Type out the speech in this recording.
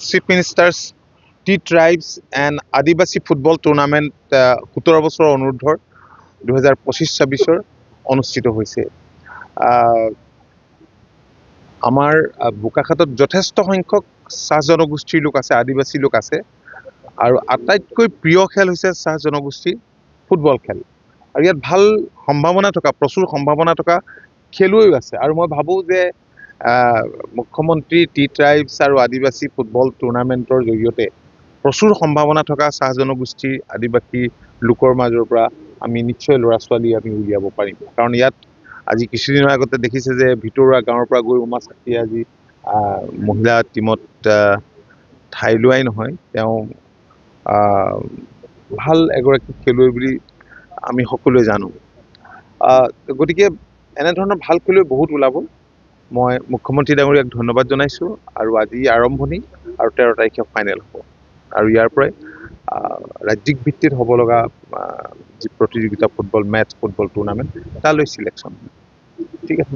Chief ministers T tribes and আদিবাসী football tournament 17 বছৰৰ অনুৰ্ধৰ 2025-26 অনুষ্ঠিত হৈছে। আমাৰ বোকাখাতত যথেষ্ট সংখ্যক চাহ জনগোষ্ঠীৰ লোক আছে, আদিবাসী লোক আছে, আৰু আটাইতকৈ প্ৰিয় খেল হৈছে চাহ জনগোষ্ঠীৰ ফুটবল খেল। আৰু ইয়াত ভাল সম্ভাৱনা থকা, প্ৰচুৰ সম্ভাৱনা থকা খেলুৱৈও আছে। আৰু মই ভাবোঁ যে মুখ্যমন্ত্ৰী টি ট্ৰাইবছ আৰু আদিবাসী ফুটবল টুৰ্ণামেণ্টৰ জৰিয়তে প্ৰচুৰ সম্ভাৱনা থকা চাহ জনগোষ্ঠীৰ আদিবাসী লোকৰ মাজৰ পৰা আমি নিশ্চয় ল'ৰা ছোৱালী আমি উলিয়াব পাৰিম। কাৰণ ইয়াত আজি কিছুদিনৰ আগতে দেখিছে যে ভিতৰুৱা গাঁৱৰ পৰা গৈ উমা চাকিয়ে আজি মহিলা টীমত ঠাই লোৱাই নহয়, তেওঁ ভাল এগৰাকী খেলুৱৈ বুলি আমি সকলোৱে জানো। গতিকে এনেধৰণৰ ভাল খেলুৱৈ বহুত ওলাব। মই মুখ্যমন্ত্ৰী ডাঙৰীয়াক ধন্যবাদ জনাইছোঁ। আৰু আজি আৰম্ভণি আৰু 13 তাৰিখে ফাইনেল হ'ব। আৰু ইয়াৰ পৰাই ৰাজ্যিক ভিত্তিত হ'ব লগা যি প্ৰতিযোগিতা ফুটবল মেটছ, ফুটবল টুৰ্ণামেণ্ট, তালৈ চিলেকশ্যন। ঠিক আছে।